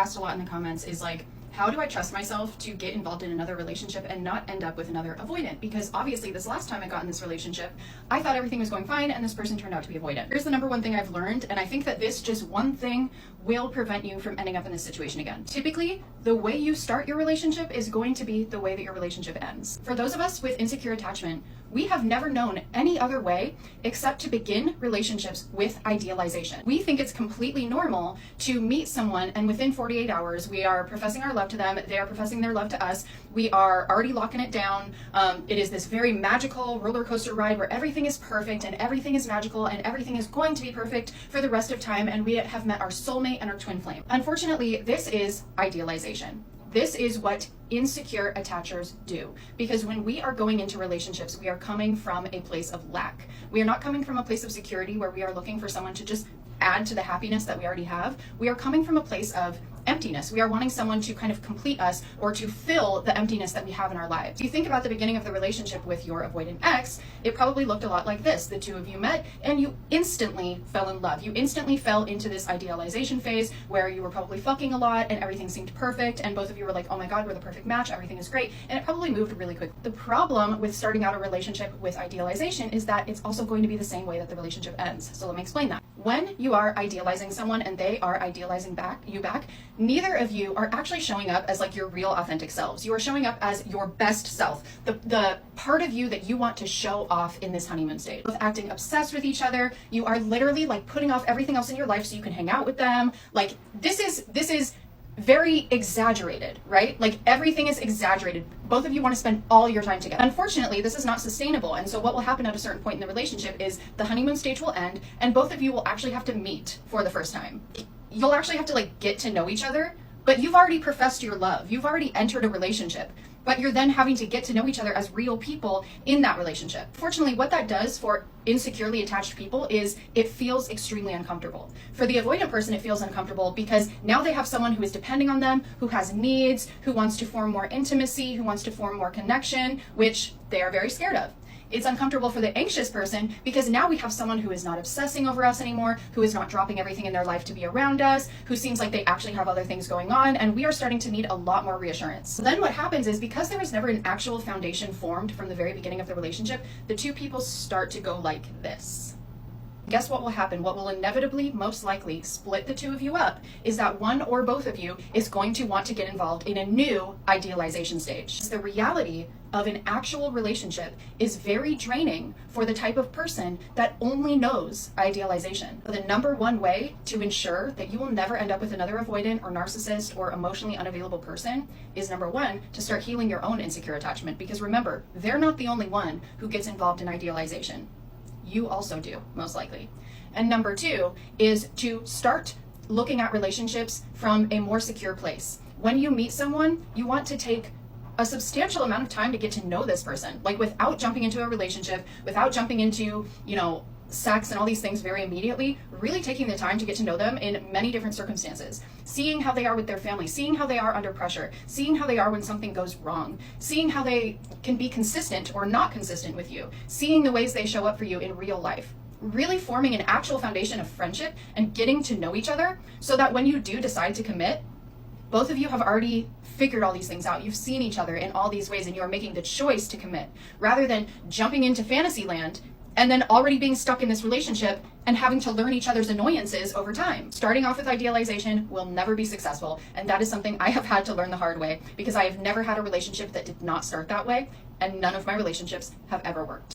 asked a lot in the comments is like, how do I trust myself to get involved in another relationship and not end up with another avoidant? Because obviously this last time I got in this relationship, I thought everything was going fine and this person turned out to be avoidant. Here's the number one thing I've learned, and I think that this just one thing will prevent you from ending up in this situation again. Typically, the way you start your relationship is going to be the way that your relationship ends. For those of us with insecure attachment, we have never known any other way except to begin relationships with idealization. We think it's completely normal to meet someone and within 48 hours, we are professing our love to them, they are professing their love to us, we are already locking it down. It is this very magical roller coaster ride where everything is perfect and everything is magical and everything is going to be perfect for the rest of time, and we have met our soulmate and our twin flame. Unfortunately, this is idealization. This is what insecure attachers do, because when we are going into relationships, we are coming from a place of lack. We are not coming from a place of security where we are looking for someone to just add to the happiness that we already have. We are coming from a place of emptiness. We are wanting someone to kind of complete us or to fill the emptiness that we have in our lives. If you think about the beginning of the relationship with your avoidant ex, it probably looked a lot like this. The two of you met and you instantly fell in love. You instantly fell into this idealization phase where you were probably fucking a lot and everything seemed perfect and both of you were like, oh my God, we're the perfect match, everything is great, and it probably moved really quick. The problem with starting out a relationship with idealization is that it's also going to be the same way that the relationship ends. So let me explain that. When you are idealizing someone and they are idealizing you back, neither of you are actually showing up as like your real authentic selves. You are showing up as your best self, the part of you that you want to show off in this honeymoon stage. Both acting obsessed with each other, you are literally like putting off everything else in your life so you can hang out with them. Like this is very exaggerated, right? Like everything is exaggerated. Both of you want to spend all your time together. Unfortunately, this is not sustainable. And so what will happen at a certain point in the relationship is the honeymoon stage will end and both of you will actually have to meet for the first time. You'll actually have to like get to know each other, but you've already professed your love. You've already entered a relationship, but you're then having to get to know each other as real people in that relationship. Fortunately, what that does for insecurely attached people is it feels extremely uncomfortable. For the avoidant person, it feels uncomfortable because now they have someone who is depending on them, who has needs, who wants to form more intimacy, who wants to form more connection, which they are very scared of. It's uncomfortable for the anxious person because now we have someone who is not obsessing over us anymore, who is not dropping everything in their life to be around us, who seems like they actually have other things going on, and we are starting to need a lot more reassurance. Then what happens is because there was never an actual foundation formed from the very beginning of the relationship, the two people start to go like this. Guess what will happen? What will inevitably, most likely, split the two of you up is that one or both of you is going to want to get involved in a new idealization stage. The reality of an actual relationship is very draining for the type of person that only knows idealization. The number one way to ensure that you will never end up with another avoidant or narcissist or emotionally unavailable person is number one, to start healing your own insecure attachment. Because remember, they're not the only one who gets involved in idealization. You also do, most likely. And number two is to start looking at relationships from a more secure place. When you meet someone, you want to take a substantial amount of time to get to know this person, like without jumping into a relationship, without jumping into, sex and all these things very immediately, really taking the time to get to know them in many different circumstances, seeing how they are with their family, seeing how they are under pressure, seeing how they are when something goes wrong, seeing how they can be consistent or not consistent with you, seeing the ways they show up for you in real life. Really forming an actual foundation of friendship and getting to know each other so that when you do decide to commit, both of you have already figured all these things out. You've seen each other in all these ways and you are making the choice to commit rather than jumping into fantasy land and then already being stuck in this relationship and having to learn each other's annoyances over time. Starting off with idealization will never be successful, and that is something I have had to learn the hard way because I have never had a relationship that did not start that way, and none of my relationships have ever worked.